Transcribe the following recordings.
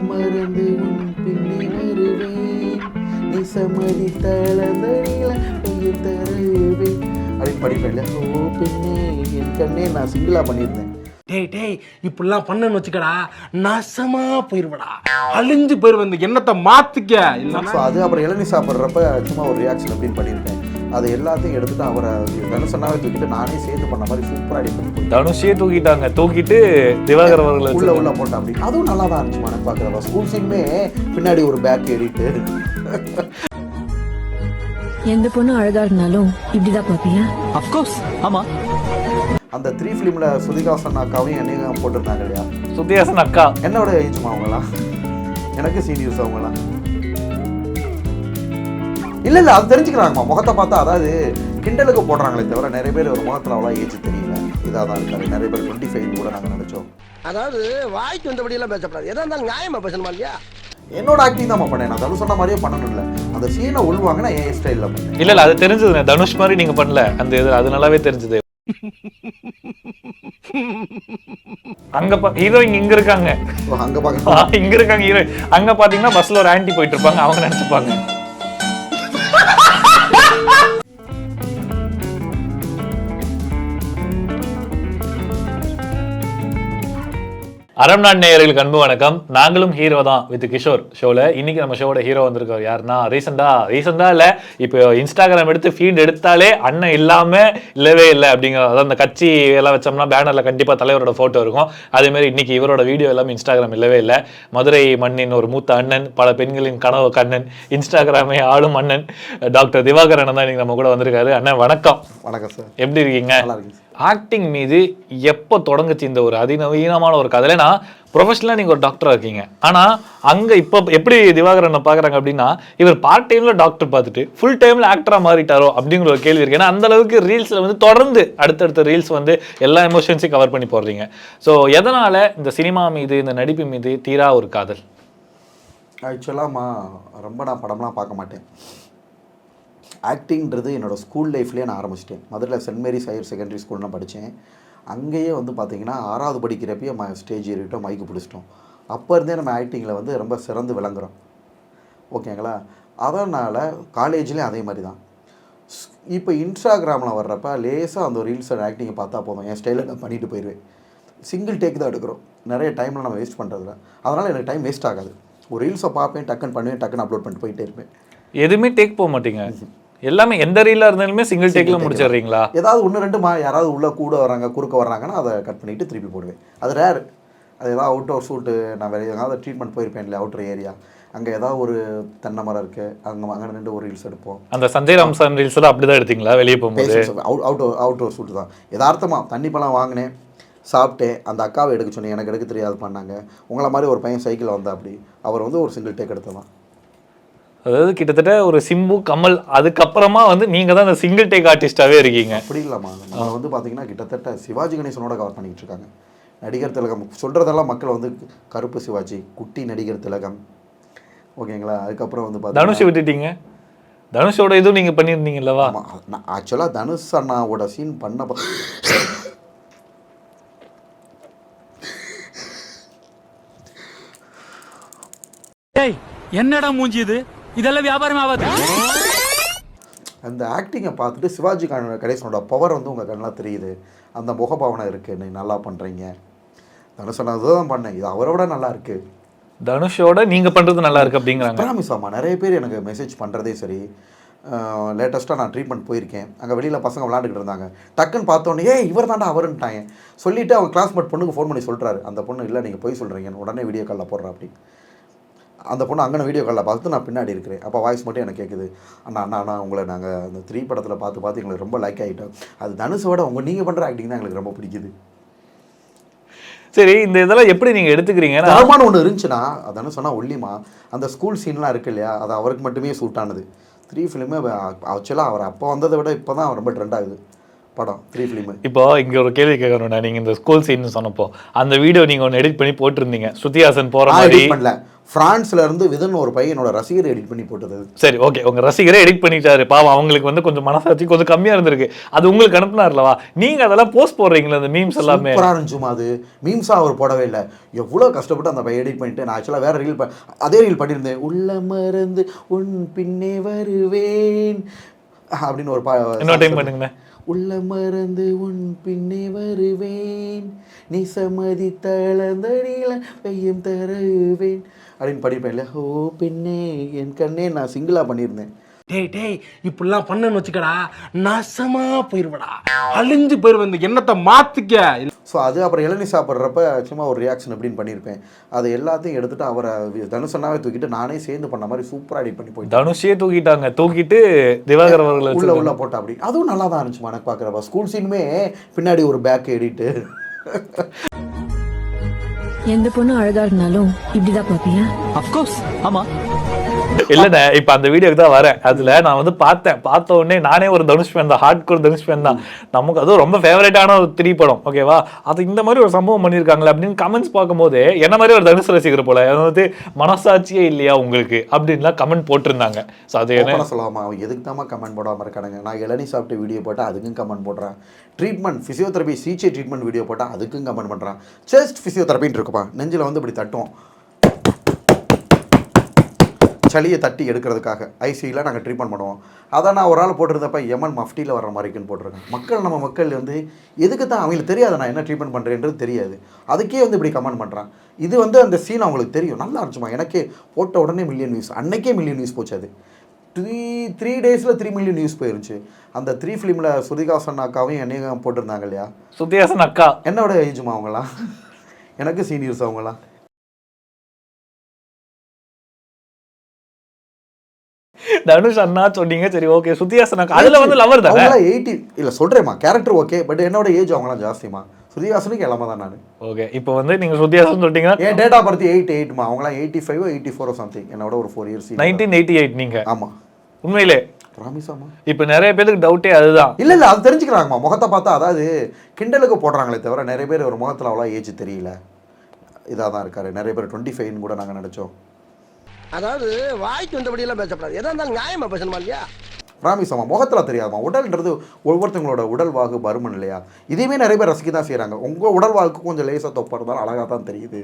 மறந்து உன் பின்னே வருவேன், நிசமதி தளந்தனில பெயர் தருவேன் அப்படின்னு படிப்பேன். ஓ பெண்ணே என் கண்ணே. நான் சிங்கிளாக பண்ணியிருந்தேன். டேய் இப்படிலாம் பண்ணன்னு வச்சுக்கடா, நாசமா போயிருவடா, அழிஞ்சு போயிருவேன். இந்த எண்ணத்தை மாத்திக்க. ஸோ அது அப்புறம் இளநீ சாப்பிட்றப்ப சும்மா ஒரு ரியாக்ஷன் அப்படின்னு பண்ணியிருக்கேன். அது எல்லாத்தையும் எடுத்துட்டு அவரை தனுஷனாவே தூக்கிட்டு நானே சேர்ந்து பண்ண மாதிரி சூப்பராக அடி பண்ணி போய் தனுஷே தூக்கிட்டு திவாகர் அவர்களை உள்ள போட்டேன். அப்படி அதுவும் நல்லா தான் இருந்துச்சு. எனக்கு பார்க்குறப்ப ஸ்கூல் சீனுமே பின்னாடி ஒரு பேக் ஏறிட்டு. எந்த பொண்ணு அழகா இருந்தாலும் இப்படிதான் பாப்பீங்க. அஃப்கோர்ஸ் ஆமா. அந்த 3 ஃபிலிம்ல சுதிகாசன் அக்காவையும் என்னையும் போட்டிருந்தாங்க இல்லையா? சுதிகாசன் அக்கா என்னோட ஏஜ்மா அவங்களாம், எனக்கு சீனியர்ஸ் அவங்களாம். இல்லை அது தெரிஞ்சுக்கிறாங்கம்மா முகத்தை பார்த்தா. அதாவது கிண்டலுக்கு போடுறாங்களே தவிர நிறைய பேர் ஒரு முகத்தில் அவ்வளோ ஏஜ் தெரியல. இதாக தான் இருக்காரு. நிறைய பேர் 25 கூட நாங்கள் நினச்சோம். அதாவது வாய்க்கு வந்தபடியெல்லாம் பேசப்படாது. எதா இருந்தாலும் நியாயமா பேசணுமா இல்லையா? என்னோட ஆக்டிங் தான் பண்ணேன். நான் தனுஷ் சொன்ன மாதிரியே பண்ணணும் இல்லை. அந்த சீனை உள்வாங்கன்னா என் ஸ்டைலில் பண்ணேன். இல்ல அது தெரிஞ்சது. தனுஷ் மாதிரி நீங்க பண்ணல அந்த இது, அது நல்லாவே தெரிஞ்சது. அங்க ஹீரோயின் இங்க இருக்காங்க, அங்க பாக்க இங்க இருக்காங்க ஹீரோயின். அங்க பாத்தீங்கன்னா பஸ்ல ஒரு ஆன்டி போயிட்டு இருப்பாங்க, அவங்க நினைச்சுப்பாங்க. அறம் நாடு நேயர்களுக்கு அன்பு வணக்கம். நாங்களும் ஹீரோ தான் வித் கிஷோர் ஷோல. இன்னைக்கு நம்ம ஷோட ஹீரோ வந்திருக்காரு. யாருன்னா ரீசெண்டா இல்ல, இப்போ இன்ஸ்டாகிராம் எடுத்து ஃபீட் எடுத்தாலே அண்ணன் இல்லாம இல்லவே இல்லை அப்படிங்கிற. அதாவது அந்த கட்சி எல்லாம் வச்சோம்னா பேனர்ல கண்டிப்பா தலைவரோட போட்டோ இருக்கும். அதே மாதிரி இன்னைக்கு இவரோட வீடியோ எல்லாமே இன்ஸ்டாகிராம் இல்லவே இல்லை. மதுரை மண்ணின் ஒரு மூத்த அண்ணன், பல பெண்களின் கனவு கண்ணன், இன்ஸ்டாகிராமை ஆளும் அண்ணன் டாக்டர் திவாகர் அண்ணன் தான் இன்னைக்கு நம்ம கூட வந்திருக்காரு. அண்ணன் வணக்கம். வணக்கம் சார். எப்படி இருக்கீங்க? நல்லா இருக்கு. ஆக்டிங் மீது எப்போ தொடங்குச்சு இந்த ஒரு அதிநவீனமான ஒரு கதை? ஏன்னா ப்ரொஃபஷனலாக நீங்கள் ஒரு டாக்டராக இருக்கீங்க. ஆனால் அங்கே இப்போ எப்படி திவாகரனை பார்க்குறாங்க அப்படின்னா, இவர் பார்ட் டைமில் டாக்டர் பார்த்துட்டு ஃபுல் டைமில் ஆக்டராக மாறிட்டாரோ அப்படிங்கிற ஒரு கேள்வி இருக்கு. ஏன்னா அந்த அளவுக்கு ரீல்ஸில் வந்து தொடர்ந்து அடுத்தடுத்த ரீல்ஸ் வந்து எல்லா எமோஷன்ஸையும் கவர் பண்ணி போடுறீங்க. ஸோ எதனால் இந்த சினிமா மீது, இந்த நடிப்பு மீது தீரா ஒரு காதல்? ஆக்சுவலாக ரொம்ப நான் படம்லாம் பார்க்க மாட்டேன். ஆக்டிங்கிறது என்னோடய ஸ்கூல் லைஃப்லேயே நான் ஆரம்பிச்சிட்டேன். மதுரையில் saint Mary's higher secondary school நான் படித்தேன். அங்கேயே வந்து பார்த்திங்கன்னா 6வது படிக்கிறப்பயே ஸ்டேஜ் ஏறிட்டோம், மைக்கு பிடிச்சிட்டோம். அப்போ இருந்தே நம்ம ஆக்டிங்கில் வந்து ரொம்ப சிறந்து விளங்குறோம். ஓகேங்களா? அதனால் காலேஜ்லேயும் அதே மாதிரி தான். இப்போ இன்ஸ்டாகிராமில் வர்றப்ப லேசாக அந்த ரீல்ஸ் ஆக்டிங்கை பார்த்தா போதும், என் ஸ்டைலில் நான் பண்ணிட்டு போயிடுவேன். சிங்கிள் டேக் தான் எடுக்கிறோம். நிறைய டைமில் நம்ம வேஸ்ட் பண்ணுறதில்ல. அதனால் எனக்கு டைம் வேஸ்ட் ஆகாது. ஒரு ரீல்ஸை பார்ப்பேன், டக்குன்னு பண்ணுவேன், டக்குன்னு அப்லோட் பண்ணிட்டு போயிட்டே இருப்பேன். எதுவுமே டேக் போக மாட்டீங்க? எல்லாமே எந்த ரீலாக இருந்தாலுமே சிங்கிள் டேக்கில் முடிச்சிடுறீங்களா? ஏதாவது 1-2 யாராவது உள்ளே கூட வராங்க, குறுக்க வர்றாங்கன்னா அதை கட் பண்ணிவிட்டு திருப்பி போடுவேன். அது ரேர். அது ஏதாவது அவுட்டோர் ஷூட்டு, நான் வேறு ஏதாவது ட்ரீட்மெண்ட் போயிருப்பேன் இல்லை அவுட்டர் ஏரியா, அங்கே ஏதாவது ஒரு தென்னை மரம் இருக்குது, அங்கே நின்று ஒரு ரீல்ஸ் எடுப்போம். அந்த சஞ்சய் ராம்சன் ரீல்ஸ் எல்லாம் அப்படி தான் எடுத்தீங்களா வெளியே போகும்போது? அவுட்டோர் ஷூட்டு தான். யதார்த்தமாக தண்ணி பழம் வாங்கினேன், சாப்பிட்டேன். அந்த அக்காவை எடுக்க சொன்னேன், எனக்கு எடுக்க தெரியாது பண்ணாங்க. உங்களை மாதிரி ஒரு பையன் சைக்கிள் வந்தா அப்படி, அவர் வந்து ஒரு சிங்கிள் டேக் எடுத்ததான். அதாவது கிட்டத்தட்ட ஒரு சிம்பு, கமல், அதுக்கப்புறமா வந்து நீங்கள் தான் அந்த சிங்கிள் டேக் ஆர்டிஸ்டாகவே இருக்கீங்க. அப்படி இல்லாமா, நம்ம வந்து பார்த்தீங்கன்னா கிட்டத்தட்ட சிவாஜி கணேசனோட கவர் பண்ணிக்கிட்டு இருக்காங்க. நடிகர் திலகம் சொல்கிறதெல்லாம் மக்கள் வந்து கருப்பு சிவாஜி, குட்டி நடிகர் திலகம். ஓகேங்களா? அதுக்கப்புறம் வந்து பார்த்தீங்கன்னா தனுஷை விட்டுட்டீங்க. தனுஷோட இதுவும் நீங்கள் பண்ணியிருந்தீங்கல்லவா? நான் ஆக்சுவலாக தனுஷ் அண்ணாவோட சீன் பண்ண என்னடா மூஞ்சி இது? இதெல்லாம் வியாபாரம் ஆகாது. அந்த ஆக்டிங்கை பார்த்துட்டு சிவாஜி கணேசனோட பவர் வந்து உங்கள் கண்ணெலாம் தெரியுது. அந்த முகபாவனை இருக்குது, நீ நல்லா பண்ணுறீங்க. தனுஷ் நான் இதுதான் பண்ணேன், இது அவரோட நல்லா இருக்குது. தனுஷோட நீங்கள் பண்ணுறது நல்லா இருக்குது அப்படிங்கிறாங்க. ப்ராமிஸ் ஆமாம். நிறைய பேர் எனக்கு மெசேஜ் பண்ணுறதே சரி. லேட்டஸ்ட்டாக நான் ட்ரீட்மெண்ட் போயிருக்கேன். அங்கே வெளியில் பசங்க விளாண்டுக்கிட்டு இருந்தாங்க. டக்குன்னு பார்த்தோன்னே இவர் தாண்டா அவருன்ட்டாங்க. சொல்லிவிட்டு அவங்க கிளாஸ்மேட் பொண்ணுக்கு ஃபோன் பண்ணி சொல்கிறாரு. அந்த பொண்ணு இல்லை நீங்கள் போய் சொல்கிறீங்கன்னு உடனே வீடியோ காலில் போடுறா அப்படி. அந்த பொண்ணு அங்கே வீடியோ காலில் பார்த்து நான் பின்னாடி இருக்கிறேன். அப்போ வாய்ஸ் மட்டும் எனக்கு கேட்குது, அண்ணா உங்களை நாங்கள் அந்த 3 படத்தில் பார்த்து எங்களுக்கு ரொம்ப லைக் ஆகிட்டோம். அது தனுஷோட நீங்கள் பண்ணுற ஆக்டிங் தான் எங்களுக்கு ரொம்ப பிடிக்குது. சரி, இந்த இதெல்லாம் எப்படி நீங்கள் எடுத்துக்கிறீங்க? தரமான ஒன்று இருந்துச்சுன்னா அதானு சொன்னால் ஒல்லிமா அந்த ஸ்கூல் சீன்லாம் இருக்குது இல்லையா, அது அவருக்கு மட்டுமே சூட் ஆனது. 3 ஃபிலிமே ஆக்சுவலாக அவர் அப்போ வந்ததை விட இப்போ தான் ரொம்ப ட்ரெண்ட் ஆகுது படம் 3 ஃபிலிமு. இப்போ இங்கே ஒரு கேள்வி கேட்கணும்னா, நீங்கள் இந்த ஸ்கூல் சீன் சொன்னப்போ அந்த வீடியோ நீங்கள் ஒன்று எடிட் பண்ணி போட்டிருந்தீங்க, ஸ்ருதிஹாசன் போகிற மாதிரி. பண்ணல, ஃப்ரான்ஸ்ல இருந்து விதன் ஒரு பையன் என்னோட ரசிகரை எடிட் பண்ணி போட்டது. சரி ஓகே, உங்க ரசிகரே எடிட் பண்ணிட்டாரு பாவம், அவங்களுக்கு வந்து கொஞ்சம் மனசாட்சி கொஞ்சம் கம்மியா இருந்திருக்கு, அது உங்களுக்கு அனுப்புனார்லவா, நீங்க அதெல்லாம் போஸ்ட் போடுறீங்களா அந்த மீம்ஸ் எல்லாமே? சூப்பரா இருந்துச்சுமா அது. மீம்ஸா அவர் போடவே இல்லை, எவ்வளோ கஷ்டப்பட்டு அந்த பையன் எடிட் பண்ணிட்டு நான் ஆக்சுவலாக வேற ரீல் அதே ரீல் பண்ணியிருந்தேன். உள்ள மறந்து உன் பின்னே வருவேன் அப்படின்னு ஒரு இன்னொரு டைம் பண்ணுங்க. உள்ள மறந்து உன் பின்னே வருவேன் நீ சம்மதி தளர்ந்த நீல பையம் தருவேன் அப்படின்னு படிப்பேன் இல்லை. ஓ பின்னே என் கண்ணே நான் சிங்கிளாக பண்ணியிருந்தேன். டேய் இப்படிலாம் பண்ணன்னு வச்சுக்கடா நாசமா போயிருவடா, அழிஞ்சு போயிருவேன், இந்த எண்ணத்தை மாத்திக்க. ஸோ அது அப்புறம் இளநீ சாப்பிட்றப்ப சும்மா ஒரு ரியாக்ஷன் அப்படின்னு பண்ணியிருப்பேன். அது எல்லாத்தையும் எடுத்துட்டு அவரை தனுஷனாவே தூக்கிட்டு நானே சேர்ந்து பண்ண மாதிரி சூப்பராக எடிட் பண்ணி போயிட்டு தனுஷே தூக்கிட்டு திவாகர் அவர்களை உள்ள போட்டா அப்படி. அதுவும் நல்லா தான் இருந்துச்சுமா எனக்கு பார்க்குறப்ப. ஸ்கூல் சீனுமே பின்னாடி ஒரு பேக் எடிட்டு. எந்த பொண்ணு அழகா இருந்தாலும் இப்படிதான் பாப்பியா? அப்கோர்ஸ் ஆமா. இல்லைண்ணே, இப்போ அந்த வீடியோக்கு தான் வரேன். அதில் நான் வந்து பார்த்த உடனே நானே ஒரு தனுஷ் ஃபேன் தான், ஹார்ட் கோர் தனுஷ் ஃபேன் தான். நமக்கு அதுவும் ரொம்ப ஃபேவரட்டான ஒரு 3 படம், ஓகேவா? அது இந்த மாதிரி ஒரு சம்பவம் பண்ணியிருக்காங்களே அப்படின்னு கமெண்ட்ஸ் பார்க்கும்போது என்ன மாதிரி ஒரு தனுஷ் ரசிக்கிற போல, அதாவது மனசாட்சியே இல்லையா உங்களுக்கு அப்படின்லாம் கமெண்ட் போட்டிருந்தாங்க. ஸோ அது என்ன சொல்லாமா, அவன் எதுக்கு தான் கமெண்ட் போடாமல் இருக்கானுங்க. நான் இளநீ சாப்பிட்டு வீடியோ போட்டால் அதுக்கும் கமெண்ட் போடுறேன். ட்ரீட்மெண்ட் ஃபிசியோதெரபி சிகிச்சை ட்ரீட்மெண்ட் வீடியோ போட்டால் அதுக்கும் கமெண்ட் பண்ணுறான். செஸ்ட் ஃபிசியோதெரபின்னு இருக்குப்பா, நெஞ்சில் வந்து இப்படி தட்டுவோம், சளியை தட்டி எடுக்கிறதுக்காக ஐசியில் நாங்கள் ட்ரீட்மெண்ட் பண்ணுவோம். அதை நான் ஒரு ஆள் போட்டிருந்தப்ப எமன் மஃப்டியில் வர மாதிரிக்குன்னு போட்டிருக்கேன். நம்ம மக்கள் வந்து எதுக்கு தான் அவங்களுக்கு தெரியாது நான் என்ன ட்ரீட்மெண்ட் பண்ணுறேன்றது தெரியாது, அதுக்கே வந்து இப்படி கமெண்ட் பண்ணுறான். இது வந்து அந்த சீன் அவங்களுக்கு தெரியும், நல்லா இருந்துச்சுமா. எனக்கே போட்ட உடனே மில்லியன் வியூஸ், அன்னைக்கே மில்லியன் வியூஸ் போச்சு. அது 3 டேஸில் 3 மில்லியன் வியூஸ் போயிருந்துச்சு. அந்த 3 ஃபிலிமில் ஸ்ருதிஹாசன் அக்காவையும் என்னையும் போட்டிருந்தாங்க இல்லையா? ஸ்ருதிஹாசன் அக்கா என்னோட ஏஜுமா அவங்களாம், எனக்கு சீனியர்ஸ் அவங்களாம். தனுஷ் அண்ணா சொன்னீங்க, சரி ஓகே. ஸ்ருதிஹாசன் அக்கா அதுல வந்து லவர் தானே? 80 இல்லை சொல்கிறேம்மா, கேரக்டர் ஓகே, பட் என்னோட ஏஜ் அவங்களாம் ஜாஸ்திமா. ஸ்ருதிஹாசனுக்கு எல்லாமே தான் நான். ஓகே, இப்போ வந்து நீங்க ஸ்ருதிஹாசன் சொல்லிட்டீங்கன்னா என் டேட் ஆஃப் பர்த் 88மா, அவங்களாம் 85 84 சம்திங், என்னோட ஒரு 4 இயர்ஸ். 1988 நீங்க? ஆமாம் உண்மையிலே ராமிசாமா. இப்போ நிறைய பேருக்கு டவுட்டே அதுதான். இல்லை அது தெரிஞ்சுக்கிறாங்கம்மா முகத்தை பார்த்தா. அதாவது கிண்டலுக்கு போடுறாங்களே தவிர நிறைய பேர் ஒரு முகத்தில் அவ்வளோ ஏஜ் தெரியல, இதாக தான் இருக்காரு. நிறைய பேர் 25 கூட நாங்கள் நினச்சோம். அதாவது வாய்க்கு வந்தபடியெல்லாம் பேசப்படாது, எதா இருந்தாலும் நியாயமா பேசணுமா இல்லையா? ராமிசாமா முகத்தில் தெரியாதுமா. உடல்ன்றது ஒவ்வொருத்தவங்களோட உடல்வாகு பருமன் இல்லையா? இதையுமே நிறைய பேர் ரசிக்க தான் செய்கிறாங்க. உங்கள் உடல்வாக்கு கொஞ்சம் லேசாக தொப்பா இருந்தாலும் அழகாக தான் தெரியுது.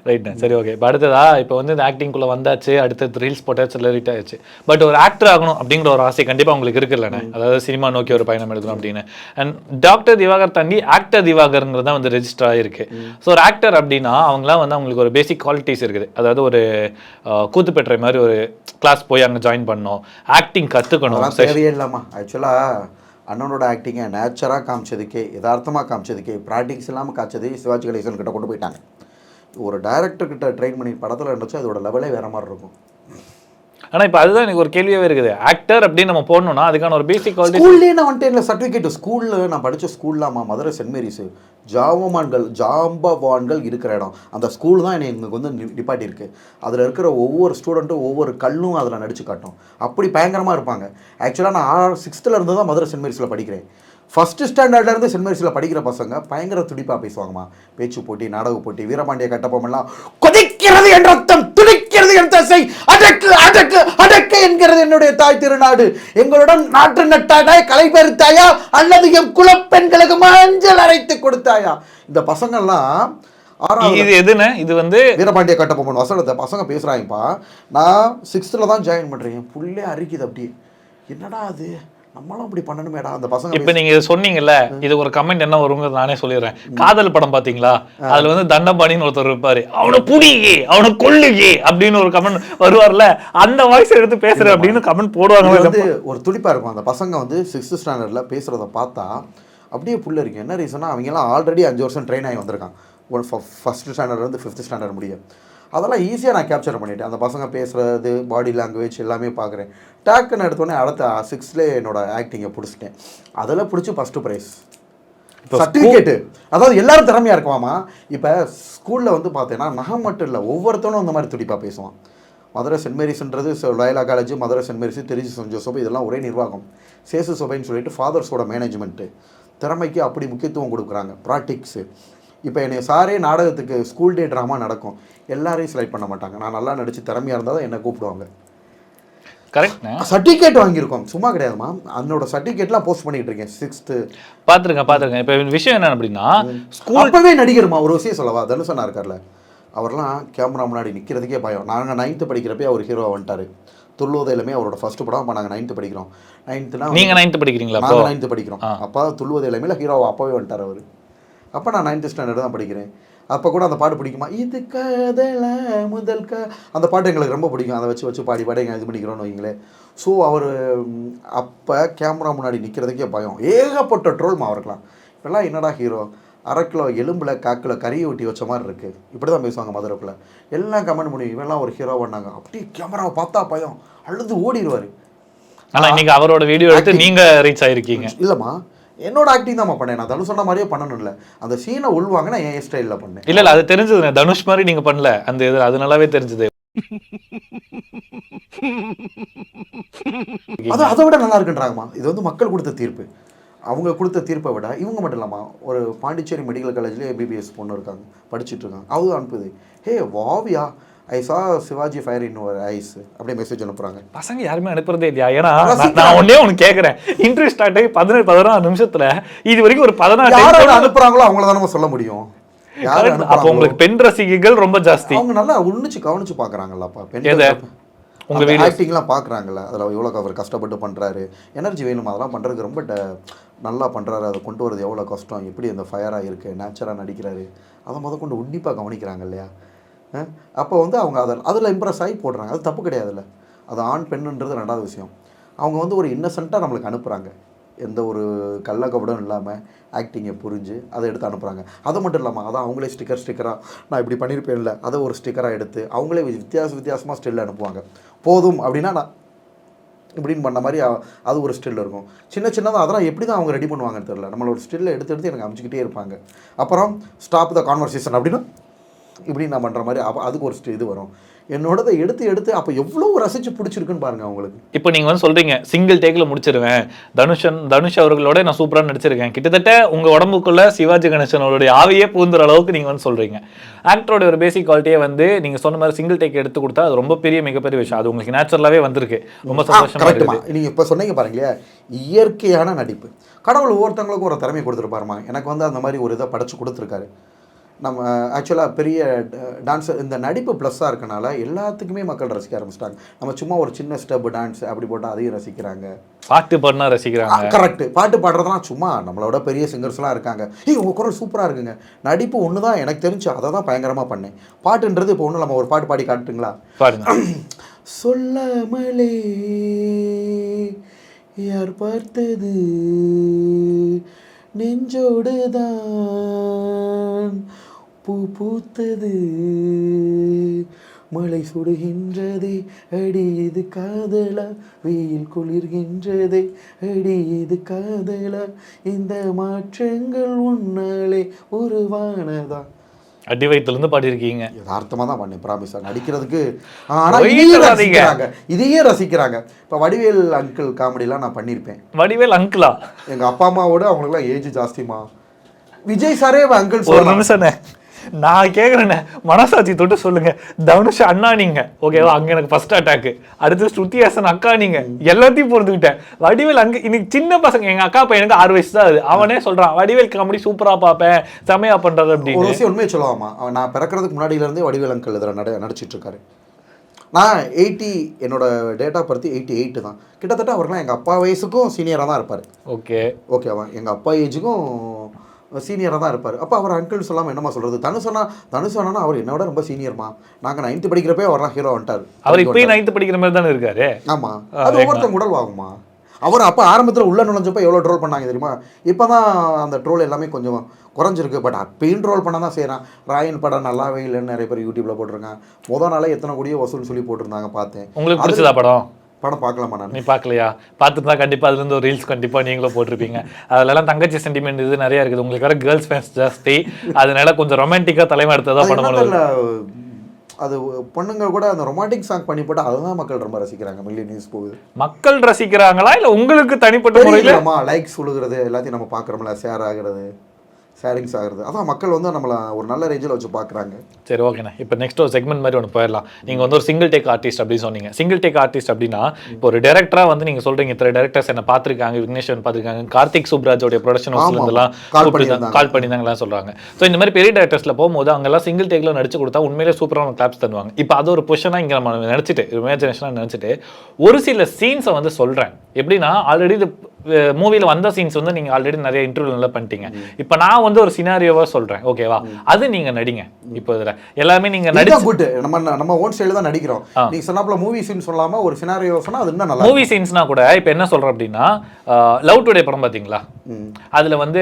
ரைட்ண்ணே, சரி ஓகே. இப்போ அடுத்ததா இப்போ வந்து இந்த ஆக்டிங்குள்ளே வந்தாச்சு, அடுத்தது ரீல்ஸ் போட்டாச்சு, ரிலேட் ஆயிடுச்சு. பட் ஒரு ஆக்டர் ஆகணும் அப்படிங்கிற ஒரு ஆசை கண்டிப்பாக உங்களுக்கு இருக்குல்லண்ணே, அதாவது சினிமா நோக்கி ஒரு பயணம் எடுக்கணும் அப்படின்னு. அண்ட் டாக்டர் திவாகர் தாண்டி ஆக்டர் திவாகருங்கிறது தான் வந்து ரெஜிஸ்டர் ஆகிருக்கு. ஸோ ஒரு ஆக்டர் அப்படின்னா அவங்களாம் வந்து அவங்களுக்கு ஒரு பேசிக் குவாலிட்டிஸ் இருக்குது. அதாவது ஒரு கூத்து பெற்ற மாதிரி ஒரு கிளாஸ் போய் அங்கே ஜாயின் பண்ணணும், ஆக்டிங் கற்றுக்கணும். தேவையே இல்லாமா. ஆக்சுவலாக அண்ணனோட ஆக்டிங்கை நேச்சராக காமிச்சதுக்கே, யதார்த்தமாக காமிச்சதுக்கே, ப்ராக்டிக்ஸ் இல்லாமல் காய்ச்சது சிவாஜி கணேசன் கிட்ட கொண்டு போயிட்டாங்க. ஒரு டைரக்டர்கிட்ட ட்ரெயின் பண்ணி படத்தில் இருந்துச்சு, அதோட லெவலே வேற மாதிரி இருக்கும். ஆனால் இப்போ அதுதான் எனக்கு ஒரு கேள்வியாகவே இருக்குது. ஆக்டர் அப்படின்னு நம்ம போடணும்னா அதுக்கான ஒரு பேசிக் குவாலிட்டி. ஸ்கூல்லேயே நான் வந்துட்டு இல்லை சர்டிஃபிகேட், ஸ்கூலில் நான் படித்த ஸ்கூல்லாமா மதுரை சென்ட் மேரிஸு, ஜாம்பவான்கள் இருக்கிற இடம். அந்த ஸ்கூல் தான் என்னை எங்களுக்கு வந்து நிப்பாட்டியிருக்கு. அதில் இருக்கிற ஒவ்வொரு ஸ்டூடெண்ட்டும் ஒவ்வொரு கல்லும் அதில் நடிச்சு காட்டும், அப்படி பயங்கரமாக இருப்பாங்க. ஆக்சுவலாக நான் 6th இருந்து தான் மதுரை சென்ட் மேரிஸில் படிக்கிறேன். 1st ஸ்டாண்டர்ட்லேருந்து சென்ட் மேரிஸில் படிக்கிற பசங்க பயங்கர துடிப்பாக பேசுவாங்கம்மா. பேச்சு போட்டி, நாடக போட்டி, வீரபாண்டிய கட்டபொம்மன்லாம் கொதிக்கிறது என் ரத்தம், துடிக்கிறது என் தசை, அடக்கு அடக்கு அடக்கு என்கிறது என்னுடைய தாய் திருநாடு, எங்களுடன் நாட்டு நட்டாய் களை பெருத்தாயா அல்லது என் குலப்பெண்களுக்கு மஞ்சள் அரைத்து கொடுத்தாயா. இந்த பசங்கள்லாம் இது எதுன்னு இது வந்து வீரபாண்டிய கட்டபொம்மன் வசனத்தை பசங்க பேசுகிறாங்கப்பா. நான் 6th தான் ஜாயின் பண்ணுறேன், என் புள்ளே அரிக்குது. அப்படி என்னடா அது, நம்மளும் அப்படி பண்ணணுமேடா அந்த பசங்க. இப்ப நீங்க சொன்னீங்கல்ல, இது ஒரு கமெண்ட் என்ன வருங்கிறது நானே சொல்லிடுறேன். காதல் படம் பாத்தீங்களா, அதுல வந்து தண்டபாணின்னு ஒருத்தர் இருப்பாரு, அவனை புடியே அவனை கொல்லுயே அப்படின்னு ஒரு கமெண்ட் வருவார்ல, அந்த வாய்ஸ் எடுத்து பேசுறேன் அப்படின்னு கமெண்ட் போடுவாங்க. வந்து ஒரு துடிப்பா இருக்கும். அந்த பசங்க வந்து 6th ஸ்டாண்டர்ட்ல பேசுறத பார்த்தா அப்படியே புள்ள இருக்கு. என்ன ரீசனா, அவங்க எல்லாம் ஆல்ரெடி 5 வருஷம் ட்ரெயின் ஆகி வந்திருக்கான். 1st ஸ்டாண்டர்ட்லேருந்து 5th ஸ்டாண்டர்ட் முடியும். அதெல்லாம் ஈஸியாக நான் கேப்சர் பண்ணிட்டேன். அந்த பசங்க பேசுகிறது, பாடி லாங்குவேஜ் எல்லாமே பார்க்குறேன். டேக்குன்னு எடுத்தோடனே அடுத்த 6th என்னோட ஆக்டிங்கை பிடிச்சிட்டேன். அதில் பிடிச்சி ஃபஸ்ட்டு ப்ரைஸ் சர்டிஃபிகேட்டு. அதாவது எல்லாரும் திறமையாக இருக்குவாமா. இப்போ ஸ்கூலில் வந்து பார்த்தீங்கன்னா நான் மட்டும் இல்லை, ஒவ்வொருத்தனும் இந்த மாதிரி துடிப்பாக பேசுவான். மதுரை சென்ட் மேரிஸ்ன்றது Loyola college, Madurai saint Mary's, Tiruchi saint Joseph, இதெல்லாம் ஒரே நிர்வாகம். சேசு சபைன்னு சொல்லிட்டு ஃபாதர்ஸோட மேனேஜ்மெண்ட்டு. திறமைக்கு அப்படி முக்கியத்துவம் கொடுக்குறாங்க. ப்ராக்டிக்ஸு இப்போ என்னை சாரே நாடகத்துக்கு ஸ்கூல் டே ட்ராமா நடக்கும், எல்லாரையும் செலக்ட் பண்ண மாட்டாங்க. நான் நல்லா நடிச்சு திறமையாக இருந்தால் தான் என்னை கூப்பிடுவாங்க. கரெக்ட். சர்டிஃபிகேட் வாங்கியிருக்கோம், சும்மா கிடையாதுமா. அதனோட சர்டிஃபிகேட்லாம் போஸ்ட் பண்ணிட்டு இருக்கேன் 6th. பார்த்துருக்கேன். இப்போ விஷயம் என்ன அப்படின்னா, ஸ்கூல் அப்பவே நடிகருமா. ஒரு விஷயம் சொல்லவா, தனுஷனா இருக்கார்ல, அவர்லாம் கேமரா முன்னாடி நிற்கிறதுக்கே பயம். நாங்கள் 9th படிக்கிறப்பே அவர் ஹீரோவாக வந்துட்டார். துள்ளுவதையிலுமே அவரோட ஃபர்ஸ்ட் படம். அப்போ நாங்கள் 9th படிக்கிறோம். 9th நீங்கள் 9th படிக்கிறீங்களா? நாங்கள் 9th படிக்கிறோம். அப்போ துள்ளுவதையிலுமே ஹீரோவை அப்போவே வந்துட்டார் அவர். அப்போ நான் 9th ஸ்டாண்டர்ட் தான் படிக்கிறேன். அப்போ கூட அந்த பாட்டு பிடிக்குமா, இது காதல முதல் அந்த பாட்டு எங்களுக்கு ரொம்ப பிடிக்கும். அதை வச்சு பாடி எங்கள் இது பண்ணிக்கிறோன்னு வைங்களேன். ஸோ அவர் அப்போ கேமரா முன்னாடி நிற்கிறதுக்கே பயம். ஏகப்பட்ட ட்ரோல்மா அவருக்கலாம். இப்போல்லாம் என்னடா ஹீரோ, 1/2 கிலோ எலும்பில் 1/4 கிலோ கறியை ஊட்டி வச்ச மாதிரி இருக்குது, இப்படி தான் பேசுவாங்க மதுரைக்குள்ளே. எல்லாம் கமெண்ட் பண்ணி இவெல்லாம் ஒரு ஹீரோ பண்ணாங்க. அப்படியே கேமராவை பார்த்தா பயம், அழுது ஓடிடுவார். ஆனால் இன்னைக்கு அவரோட வீடியோ எடுத்து நீங்கள் ரீச் ஆகிருக்கீங்க. இல்லைம்மா, என்னோட ஆக்டிங் தான் பண்ணேன். நான் தனுஷ் சொன்ன மாதிரியே பண்ணணும் இல்லை, அந்த சீனை உள்வாங்க நான் என் ஸ்டைலில் பண்ணேன். இல்லை அது தெரிஞ்சது, தனுஷ் மாதிரி நீங்கள் பண்ணல அந்த இது, அது நல்லாவே தெரிஞ்சது. அதை விட நல்லா இருக்குன்றாங்கம்மா. இது வந்து மக்கள் கொடுத்த தீர்ப்பு. அவங்க கொடுத்த தீர்ப்பை விட இவங்க மட்டும் இல்லாமல் ஒரு பாண்டிச்சேரி மெடிக்கல் காலேஜ்லேயே MBBS பொண்ணு இருக்காங்க, படிச்சுட்டு இருக்காங்க. அவங்க அனுப்புது, ஹே வாவியா ஐ சா சிவாஜி ஃபயர் இன் ஒரு ஐஸ் அப்படியே மெசேஜ் அனுப்புறாங்க. பசங்க யாருமே அனுப்புறதே இல்லையா? ஏன்னா நான் ஒன்னே ஒன்று கேட்குறேன், இன்டர்வியூ ஸ்டார்ட் ஆகி 16 நிமிஷத்துல இது வரைக்கும் ஒரு 14 அனுப்புறாங்களோ அவங்கள தானே சொல்ல முடியும். அப்போ உங்களுக்கு பெண் ரசிகைகள் ரொம்ப ஜாஸ்தி. அவங்க நல்லா கவனிச்சு பார்க்குறாங்கல்லப்பா. உங்கள் வீடியோ ஆக்டிங்லாம் பார்க்குறாங்கல்ல, அதில் எவ்வளோ அவர் கஷ்டப்பட்டு பண்ணுறாரு, எனர்ஜி வேணும், அதெல்லாம் பண்ணுறதுக்கு ரொம்ப நல்லா பண்ணுறாரு. அதை கொண்டு வரது எவ்வளோ கஷ்டம், எப்படி அந்த ஃபயராக இருக்குது, நேச்சராக நடிக்கிறாரு, அதை கொண்டு உன்னிப்பாக கவனிக்கிறாங்க இல்லையா. அப்போ வந்து அவங்க அதில் இம்ப்ரெஸ் ஆகி போடுறாங்க. அது தப்பு கிடையாதுல்ல. அது ஆண் பெண்ணுன்றது 2வது விஷயம். அவங்க வந்து ஒரு இன்னசென்ட்டாக நம்மளுக்கு அனுப்புகிறாங்க, எந்த ஒரு கள்ளக்கபடம் இல்லாமல் ஆக்டிங்கை புரிஞ்சு அதை எடுத்து அனுப்புகிறாங்க. அது மட்டும் இல்லாமல் அதான் அவங்களே ஸ்டிக்கராக நான் இப்படி பண்ணியிருப்பேன்ல, அதை ஒரு ஸ்டிக்கராக எடுத்து அவங்களே வித்தியாசமாக ஸ்டில் அனுப்புவாங்க. போதும் அப்படின்னா நான் இப்படின்னு பண்ண மாதிரி அது ஒரு ஸ்டில் இருக்கும். சின்னதாக அதெல்லாம் எப்படி தான் அவங்க ரெடி பண்ணுவாங்கன்னு தெரியல. நம்மளோட ஸ்டில்லை எடுத்து எனக்கு அமைச்சிக்கிட்டே இருப்பாங்க. அப்புறம் ஸ்டாப் த கான்வர்சேஷன் அப்படின்னா இப்படி நான் பண்ணுற மாதிரி அதுக்கு ஒரு இது வரும். என்னோடதை எடுத்து அப்போ எவ்வளோ ரசிச்சு பிடிச்சிருக்குன்னு பாருங்க அவங்களுக்கு. இப்போ நீங்கள் வந்து சொல்கிறீங்க சிங்கிள் டேக்கில் முடிச்சிருவேன், தனுஷ் அவர்களோட நான் சூப்பராக நடிச்சிருக்கேன், கிட்டத்தட்ட உங்கள் உடம்புக்குள்ள சிவாஜி கணேசனோடைய ஆவியே பூந்துற அளவுக்கு நீங்கள் வந்து சொல்கிறீங்க. ஆக்டரோட ஒரு பேசிக் குவாலிட்டியே வந்து நீங்கள் சொன்ன மாதிரி சிங்கிள் டேக் எடுத்து கொடுத்தா அது ரொம்ப மிகப்பெரிய விஷயம். அது உங்களுக்கு நேச்சுரலாகவே வந்திருக்கு, ரொம்ப சந்தோஷமா இருக்கு. நீங்கள் இப்போ சொன்னீங்க பாருங்களே, இயற்கையான நடிப்பு. கடவுள் ஒவ்வொருத்தவங்களுக்கும் ஒரு திறமை கொடுத்துருப்பாருமா. எனக்கு வந்து அந்த மாதிரி ஒரு இதை படைச்சு கொடுத்துருக்காரு. நம்ம ஆக்சுவலாக பெரிய டான்ஸர் இந்த நடிப்பு ப்ளஸ்ஸாக இருக்கனால எல்லாத்துக்குமே மக்கள் ரசிக்க ஆரம்பிச்சிட்டாங்க. நம்ம சும்மா ஒரு சின்ன ஸ்டெப் டான்ஸ் அப்படி போட்டால் அதையும் ரசிக்கிறாங்க. பாட்டு பாடினா ரசிக்கிறாங்க. கரெக்ட், பாட்டு பாடுறதுலாம் சும்மா நம்மளோட பெரிய சிங்கர்ஸ்லாம் இருக்காங்க. உங்கள் குரல் சூப்பராக இருக்குங்க. நடிப்பு ஒன்று தான் எனக்கு தெரிஞ்சு, அதை தான் பயங்கரமாக பண்ணேன். பாட்டுன்றது இப்போ ஒன்றும் நம்ம ஒரு பாட்டு பாடி காட்டுங்களா? பாருங்க. சொல்லாமலே யார் பார்த்தது நெஞ்சோடுதான் பூ பூத்தது, மழை சுடுகின்றதே அடி இது காதலா, வெயில் குளிர்கின்றதே அடி இது காதலா, இந்த மாற்றங்கள் உன்னாலே உருவானதா. அடி வயிற்றுலேருந்து பாடியிருக்கீங்க. யதார்த்தமாக தான் பண்ணேன், ப்ராமிஸ். நடிக்கிறதுக்கு ஆனால் இதையே ரசிக்கிறாங்க. இப்போ வடிவேல் அங்கிள் காமெடிலாம் நான் பண்ணியிருப்பேன். வடிவேல் அங்கிளா? எங்கள் அப்பா அம்மாவோட அவங்களுக்குலாம் ஏஜ் ஜாஸ்திமா. விஜய் சாரே அங்கிள். ஒரு நிமிஷம் நான் கேட்குறேண்ணே, மனசாட்சி தொட்டு சொல்லுங்க. தனுஷ் அண்ணா நீங்க ஓகேவா, அங்கே எனக்கு ஃபர்ஸ்ட் அட்டாக்கு. அடுத்து ஸ்ருதி ஹாசன் அக்கா நீங்க, எல்லாத்தையும் பொறுத்துக்கிட்டேன். வடிவேல் அங்கே இன்னைக்கு சின்ன பசங்க, எங்கள் அக்கா பையனுக்கு 6 வயசு தான். அது அவனே சொல்கிறான் வடிவேல் காமெடி சூப்பராக பார்ப்பேன், செமையா பண்ணுறது அப்படின்னு. ஒரு விஷயம் உண்மையை சொல்லுவாமா, நான் பிறக்கிறதுக்கு முன்னாடியிலேருந்தே வடிவேல் அங்கிள் இதில் நடிச்சிட்டு இருக்காரு. நான் 80, என்னோட டேட் ஆஃப் பர்த் 88 தான். கிட்டத்தட்ட அவர்லாம் எங்கள் அப்பா வயசுக்கும் சீனியராக தான் இருப்பார். ஓகேவா, எங்கள் அப்பா ஏஜுக்கும் சீனியராக தான் இருப்பார். அப்போ அவர் அங்கிள் சொல்லாமல் என்னமா சொல்கிறது? தனுஷனா அவர் என்னோட ரொம்ப சீனியர்மா. நாங்கள் 9th படிக்கிறப்பே அவர்லாம் ஹீரோ வந்துட்டார். அவர் இப்போயும் 9th படிக்கிற மாதிரி தானே இருக்காரு. ஆமாம், அது ஒவ்வொருத்தங்க உடல் வாங்குமா. அவர் அப்போ ஆரம்பத்தில் உள்ள நுழைஞ்சப்போ எவ்வளோ ட்ரோல் பண்ணாங்க தெரியுமா? இப்போ தான் அந்த ட்ரோல் எல்லாமே கொஞ்சம் குறைஞ்சிருக்கு. பட் அப்பயும் ட்ரோல் பண்ண தான் செய்கிறான். ராயன் படம் நல்லாவே இல்லைன்னு நிறைய பேர் யூடியூப்பில் போட்டிருக்காங்க. முதல் நாளே எத்தனை கோடியோ வசூல்னு சொல்லி போட்டிருந்தாங்க, பார்த்தேன். உங்களுக்கு பிடிச்சதா படம் பார்க்கலாமா? நான் நீ பார்க்கலையா? பார்த்துட்டு கண்டிப்பாக அதுலேருந்து ஒரு ரீல்ஸ் கண்டிப்பாக நீங்களும் போட்டிருப்பீங்க. அதெல்லாம் தங்கச்சி சென்டிமெண்ட் இது நிறைய இருக்குது. உங்களுக்கு வேற கேர்ள்ஸ் ஃபேன்ஸ் ஜாஸ்தி, அதனால கொஞ்சம் ரொமான்டிக்காக தலைமை எடுத்ததான் படம். அது பொண்ணுங்க கூட அந்த ரொமான்டிக் சாங் பண்ணி போட்டால் அதுதான் மக்கள் ரொம்ப ரசிக்கிறாங்க. மில்லியன் நியூஸ் போகுது. மக்கள் ரசிக்கிறாங்களா இல்லை உங்களுக்கு தனிப்பட்ட முறையில் லைக்ஸ் விழுகிறது எல்லாத்தையும் நம்ம பார்க்குறோம்ல, ஷேர் ஆகிறது. ஷேரிங்ஸ் ஆகுறது. அதான் மக்கள் வந்து நம்மளை ஒரு நல்ல ரேஞ்சில் வச்சு பார்க்குறாங்க. சரி ஓகேண்ணா. இப்போ நெக்ஸ்ட் ஒரு செக்மெண்ட் மாதிரி ஒன்று போயிடலாம். நீங்கள் வந்து ஒரு சிங்கிள் டேக் ஆர்டிஸ்ட் அப்படின்னு சொன்னீங்க. சிங்கிள் டேக் ஆர்டிஸ்ட் அப்படின்னா இப்போ ஒரு டேரக்டராக வந்து நீங்கள் சொல்கிறீங்க இத்தனை டேரக்டர்ஸ் என்ன பார்த்துருக்காங்க, விக்னேஸ்வரன் பார்த்துருக்காங்க, கார்த்திக் சுப்ராஜோடைய ப்ரொடக்ஷன் ஹவுஸ்லாம் கால் பண்ணியிருந்தாங்கலாம் சொல்கிறாங்க. ஸோ இந்த மாதிரி பெரிய டேரக்டர்ஸில் போகும்போது அங்கெல்லாம் சிங்கிள் டேக்கில் நடிச்சு கொடுத்தா உண்மையிலே சூப்பரான கிளாப்ஸ் தருவாங்க. இப்போ அது ஒரு பொசிஷனாக இங்கே நம்ம நினச்சிட்டு இமேஜினேஷனாக நினச்சிட்டு ஒரு சில சீன்ஸை வந்து சொல்கிறேன். எப்படின்னா ஆல்ரெடி இது மூவியில் வந்த சீன்ஸ் வந்து நீங்கள் ஆல்ரெடி நிறைய இன்டர்வியூ நல்லா பண்ணிட்டீங்க. இப்போ நான் வந்து ஒரு சினாரியோவாக சொல்கிறேன், ஓகேவா? அது நீங்கள் நடிங்க. இப்போ இதில் எல்லாமே நீங்கள் நடிச்சு நம்ம ஓன் ஸ்டைலில் தான் நடிக்கிறோம். நீங்கள் சொன்னாப்புல மூவி சீன் சொல்லாமல் ஒரு சினாரியோ சொன்னால் அது இன்னும் நல்லா. மூவி சீன்ஸ்னா கூட இப்போ என்ன சொல்கிறேன் அப்படின்னா, லவ் டுடே படம் பார்த்தீங்களா? அதில் வந்து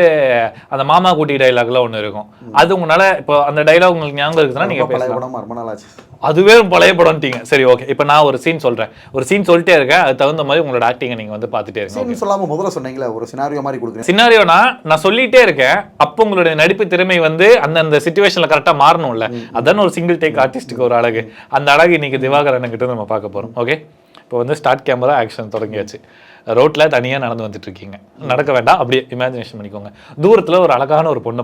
அந்த மாமா குட்டி டைலாக்லாம் ஒன்று இருக்கும். அது உங்களால் இப்போ அந்த டைலாக் உங்களுக்கு ஞாபகம் இருக்குதுன்னா நீங்கள் பேசலாம். அதுவே பழைய படம்ட்டீங்க. சரி ஓகே. இப்போ நான் ஒரு சீன் சொல்கிறேன், ஒரு சீன் சொல்லிட்டே இருக்கேன். அது தகுந்த மாதிரி உங்களோட ஆக்டிங்கை நீங்கள் வந்து பார்த்துட்டே இருக்கீங்க. சொல்லாமல் முதல்ல சொன்னீங்களா ஒரு சினாரியோ மாதிரி கொடுக்குறேன். சினாரியோனா நான் சொல்லிட்டே இருக்கேன். அப்போ உங்களுடைய நடிப்பு திறமை வந்து அந்த சிச்சுவேஷனில் கரெக்டாக மாறணும்ல. அதான் ஒரு சிங்கிள் டேக் ஆர்டிஸ்ட்டுக்கு ஒரு அழகு. அந்த அழகு இன்னைக்கு திவாகரன் கிட்ட நம்ம பார்க்க போகிறோம். ஓகே, இப்போ வந்து ஸ்டார்ட் கேமரா ஆக்ஷன் தொடங்கியாச்சு. ரோட்டில் தனியாக நடந்து வந்துட்டு இருக்கீங்க. நடக்க வேண்டாம், அப்படியே இமேஜினேஷன் பண்ணிக்கோங்க. தூரத்தில் ஒரு அழகான ஒரு பொண்ணை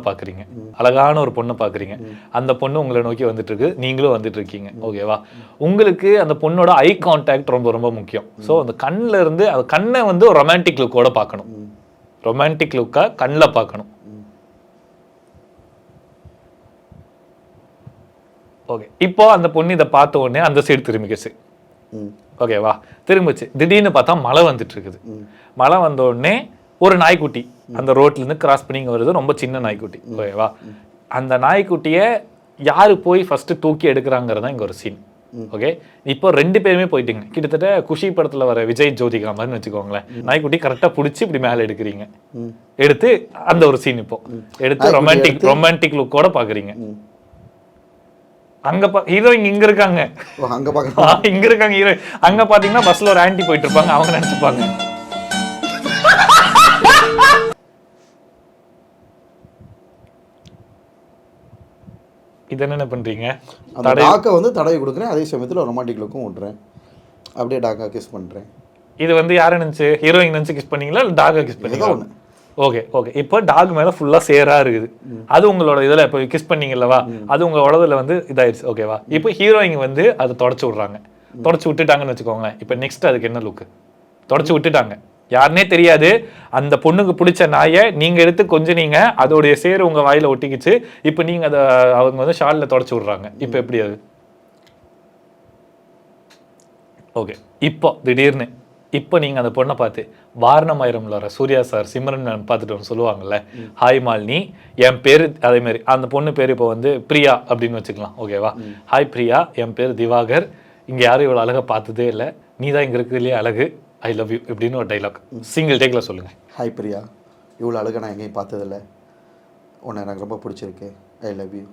பார்க்குறீங்க. அந்த பொண்ணு உங்களை நோக்கி வந்துட்டு இருக்கு, நீங்களும் வந்துட்டு இருக்கீங்க. ஓகேவா? உங்களுக்கு அந்த பொண்ணோட ஐ கான்டாக்ட் ரொம்ப ரொம்ப முக்கியம். ஸோ அந்த கண்ணில் இருந்து அந்த கண்ணை வந்து ஒரு ரொமான்டிக் லுக்கோட பார்க்கணும். ரொமான்டிக் லுக்காக கண்ணில் பார்க்கணும். ஓகே, இப்போ அந்த பொண்ணு இதை பார்த்த உடனே அந்த சைடு திரும்பிக்கிச்சு. ஓகேவா? திரும்பிச்சு. திடீர்னு பார்த்தா மழை வந்துட்டு இருக்குது. மழை வந்த உடனே ஒரு நாய்க்குட்டி அந்த ரோட்லேருந்து கிராஸ் பண்ணி இங்கே வருது. ரொம்ப சின்ன நாய்க்குட்டி. ஓகேவா? அந்த நாய்க்குட்டியை யாரு போய் ஃபர்ஸ்ட் தூக்கி எடுக்கிறாங்கிறதா இங்கே ஒரு சீன். ஓகே, இப்போ 2 பேருமே போயிட்டீங்க. கிட்டத்தட்ட குஷி படத்தில் வர விஜய் ஜோதிகா மாதிரின்னு வச்சுக்கோங்களேன். நாய்க்குட்டி கரெக்டாக பிடிச்சி இப்படி மேலே எடுக்கிறீங்க. எடுத்து அந்த ஒரு சீன் இப்போ எடுத்து ரொமான்டிக் லுக்கோட பார்க்குறீங்க. அங்க ஹீரோயின் இங்க இருக்காங்க, இங்க இருக்காங்க ஹீரோயின். அங்க பாத்தீங்கன்னா பஸ்ல ஒரு ஆன்ட்டி போயிட்டு இருப்பாங்க. அவங்க நினைச்சுப்பாங்க இது என்ன பண்றீங்க? டாக்கை வந்து தடவை கொடுக்குறேன், அதே சமயத்தில் ரொமான்டிக் லுக்கும் விட்டுறேன். அப்படியே டாக்கா கிஸ் பண்றேன். இது வந்து யாரை நினைச்சு, ஹீரோயின் நினைச்சு கிஸ் பண்ணீங்களா இல்லை டாகா கிஸ் பண்ணீங்களா? Okay okay. இப்போ டாக் மேலே ஃபுல்லாக சேராக இருக்குது. அது உங்களோட இதில் இப்போ கிஸ் பண்ணீங்கல்லவா, அது உங்களோட இதில் வந்து இதாயிடுச்சு. ஓகேவா? இப்போ ஹீரோயின் வந்து அதை தொடச்சி விட்றாங்க. தொடச்சி விட்டுட்டாங்கன்னு வச்சுக்கோங்களேன். இப்போ நெக்ஸ்ட் அதுக்கு என்ன லுக்கு? தொடச்சி விட்டுட்டாங்க, யாருன்னே தெரியாது. அந்த பொண்ணுக்கு பிடிச்ச நாயை நீங்கள் எடுத்து கொஞ்சம் நீங்கள் அதோடைய சேரு உங்கள் வாயில் ஒட்டிக்கிச்சு. இப்போ நீங்கள் அதை அவங்க வந்து ஷாலில் தொடச்சி விட்றாங்க. இப்போ எப்படி அது? ஓகே, இப்போ திடீர்னு இப்போ நீங்கள் அந்த பொண்ணை பார்த்து வாரணமாயிரம்ல வர சூர்யா சார் சிம்ரன் பார்த்துட்டு சொல்லுவாங்கல்ல, ஹாய் மாலினி என் பேர், அதேமாரி அந்த பொண்ணு பேர் இப்போ வந்து பிரியா அப்படின்னு வச்சுக்கலாம். ஓகேவா? ஹாய் பிரியா, என் பேர் திவாகர், இங்கே யாரும் இவ்வளோ அழகாக பார்த்ததே இல்லை, நீ தான் இங்கே இருக்கிறதுலையே அழகு, ஐ லவ் யூ இப்படின்னு ஒரு டைலாக் சிங்கிள் டேக்கில் சொல்லுங்கள். ஹாய் பிரியா, இவ்வளோ அழகாக நான் எங்கேயும் பார்த்ததில்லை, உன்னை எனக்கு ரொம்ப பிடிச்சிருக்கு, ஐ லவ் யூ.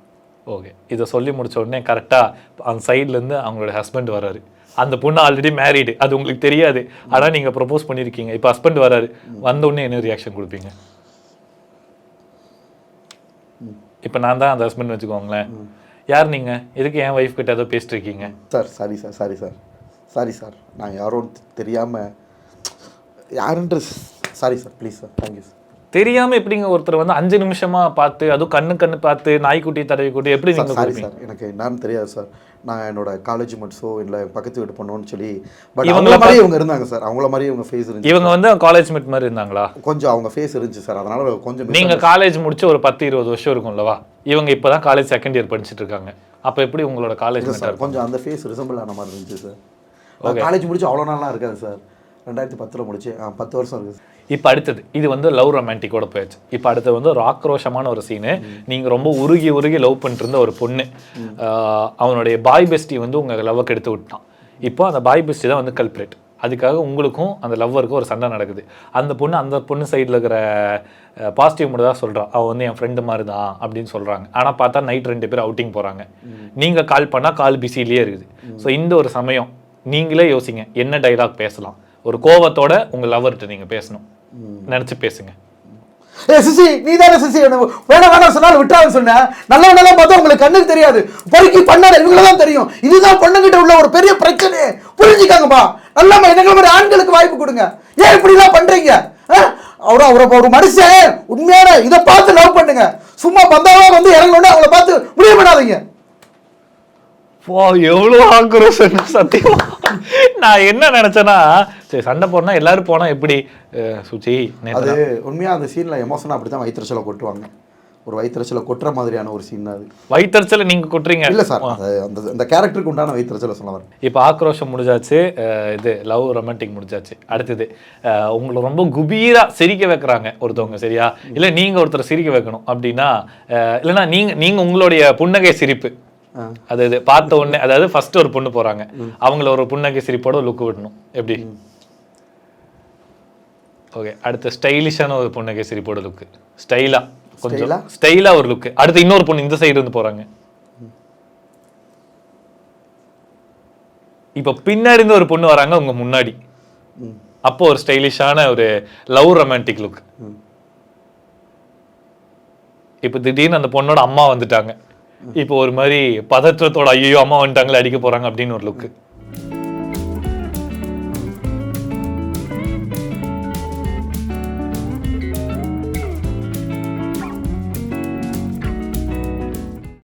ஓகே, இதை சொல்லி முடிச்ச உடனே கரெக்டாக அந்த சைட்லேருந்து அவங்களோட ஹஸ்பண்ட் வராரு. அந்த பொண்ணு ஆல்ரெடி மேரீடு, அது உங்களுக்கு தெரியாது. ஆனால் நீங்கள் ப்ரப்போஸ் பண்ணியிருக்கீங்க. இப்போ ஹஸ்பண்ட் வராரு. வந்த உடனே என்ன ரியாக்ஷன் கொடுப்பீங்க? இப்போ நான் தான் அந்த ஹஸ்பண்ட் வச்சுக்கோங்களேன். யார் நீங்கள்? எதுக்கு என் ஒய்ஃப் கிட்ட ஏதோ பேசிட்டு இருக்கீங்க? Sir sorry sir, sorry sir, sorry sir, நான் யாரும் தெரியாமல் யாருன்ற, sorry sir, please sir, thank you sir. தெரியாமல் எப்படிங்க ஒருத்தர் வந்து 5 நிமிஷமா பார்த்து, அதுவும் கண்ணு பார்த்து நாய்க்குட்டி தடவி கூட்டி எப்படி நீங்கள்? சாரி சார், எனக்கு என்னன்னு தெரியாது சார். நான் என்னோட காலேஜ் மட்டும் இல்லை பக்கத்து வீட்டு பொண்ணுன்னு சொல்லி, பட் அவங்கள மாதிரி இவங்க இருந்தாங்க சார். அவங்கள மாதிரி இவங்க ஃபேஸ் இருந்துச்சு. இவங்க வந்து காலேஜ் மேட் மாதிரி இருந்தாங்களா? கொஞ்சம் அவங்க ஃபேஸ் இருந்துச்சு சார். அதனால கொஞ்சம். நீங்கள் காலேஜ் முடிச்சு ஒரு 10-20 வருஷம் இருக்கும்லவா? இவங்க இப்போ தான் காலேஜ் செகண்ட் இயர் படிச்சுட்டு இருக்காங்க. அப்போ எப்படி உங்களோட காலேஜ் சார் கொஞ்சம் அந்த ஃபேஸ் ரிசம்பிள் ஆன மாதிரி இருந்துச்சு சார். காலேஜ் முடிச்சு அவ்வளோ நாள்லாம் இருக்காது சார். 2010 முடிச்சு 10 வருஷம் இருக்குது. இப்போ அடுத்தது இது வந்து லவ் ரொமான்டிக்கோட போயிடுச்சு. இப்போ அடுத்தது வந்து ஒரு ஆக்ரோஷமான ஒரு சீனு. நீங்கள் ரொம்ப உருகி லவ் பண்ணிட்டு இருந்த ஒரு பொண்ணு, அவனுடைய பாய் பெஸ்டி வந்து உங்கள் லவ்வுக்கு எடுத்து விட்டான். இப்போ அந்த பாய் பெஸ்டி தான் வந்து கல்பிரேட். அதுக்காக உங்களுக்கும் அந்த லவ்வருக்கும் ஒரு சண்டை நடக்குது. அந்த பொண்ணு சைடில் இருக்கிற பாசிட்டிவ் மட்டும் தான் சொல்கிறான். அவள் வந்து என் ஃப்ரெண்டு மாதிரி தான் அப்படின்னு சொல்கிறாங்க. ஆனால் பார்த்தா நைட் 2 பேர் அவுட்டிங் போகிறாங்க. நீங்கள் கால் பண்ணால் கால் பிஸிலேயே இருக்குது. ஸோ இந்த ஒரு சமயம் நீங்களே யோசிங்க, என்ன டைலாக் பேசலாம்? ஒரு கோவத்தோட உங்கள் லவ்வர்கிட்ட நீங்கள் பேசணும், நினச்சி பேசுங்க. சிசி நீ தானே சிசி வேணாம் சொன்னாலும் விட்டான்னு சொன்ன. நல்லவனெல்லாம் பார்த்தா உங்களுக்கு கண்ணுக்கு தெரியாது, பொறுக்கி பண்ணாத இவங்களதான் தெரியும். இதுதான் பொண்ணுகிட்ட உள்ள ஒரு பெரிய பிரச்சனை. புரிஞ்சுக்காங்கப்பா. நல்லா எங்களை மாதிரி ஆண்களுக்கு வாய்ப்பு கொடுங்க. ஏன் இப்படிலாம் பண்றீங்க? அவரை ஒரு மனுஷன் உண்மையான இதை பார்த்து லவ் பண்ணுங்க. சும்மா பந்தாவா வந்து இறங்கணும்னு அவங்கள பார்த்து முடிவு பண்ணாதீங்க. எவ்வளவு ஆக்ரோஷம் சத்தியமா. நான் என்ன நினைச்சேன்னா, சரி சண்டை போடனா எல்லாரும் போனா எப்படி சுச்சி அது உண்மையா அந்த சீன்ல எமோஷனா அப்படித்தான் வயிற்றுச்சலை கொட்டுவாங்க. ஒரு வயிற்றுச்சலை கொட்டுற மாதிரியான ஒரு சீன் அது. வயிற்றுச்சலை நீங்க கொட்டுறீங்க இல்ல சார், அந்த கேரக்டருக்கு உண்டான வயிற்றுச்சலை சொல்ல வரேன். இப்போ ஆக்ரோஷம் முடிஞ்சாச்சு, இது லவ் ரொமான்டிக் முடிஞ்சாச்சு. அடுத்தது உங்களை ரொம்ப குபீரா சிரிக்க வைக்கிறாங்க ஒருத்தவங்க, சரியா? இல்லை நீங்க ஒருத்தர் சிரிக்க வைக்கணும் அப்படின்னா, இல்லைன்னா நீங்க உங்களுடைய புன்னகை சிரிப்பு, அதாவது பார்த்த உடனே, அதாவது ஃபர்ஸ்ட் ஒரு பொண்ணு போறாங்க, அவங்கள ஒரு புன்னகை சிரிப்போட லுக் விடணும், எப்படி? ஓகே, அடுத்த ஸ்டைலிஷான ஒரு புன்னகை சிரிப்போட லுக், ஸ்டைலா, கொஞ்சம் ஸ்டைலா ஒரு லுக். அடுத்து இன்னொரு பொண்ணு இந்த சைடு இருந்து போறாங்க, இப்ப பின்னாடி இருந்து ஒரு பொண்ணு வராங்க உங்க முன்னாடி, அப்போ ஒரு ஸ்டைலிஷான ஒரு லவ் ரொமான்டிக் லுக். இப்ப திடீர்னு அந்த பொண்ணோட அம்மா வந்துட்டாங்க, இப்போ ஒரு மாதிரி பதற்றத்தோட ஐயோ அம்மா வந்துட்டாங்களே அடிக்க போறாங்க அப்படின்னு ஒரு லுக்.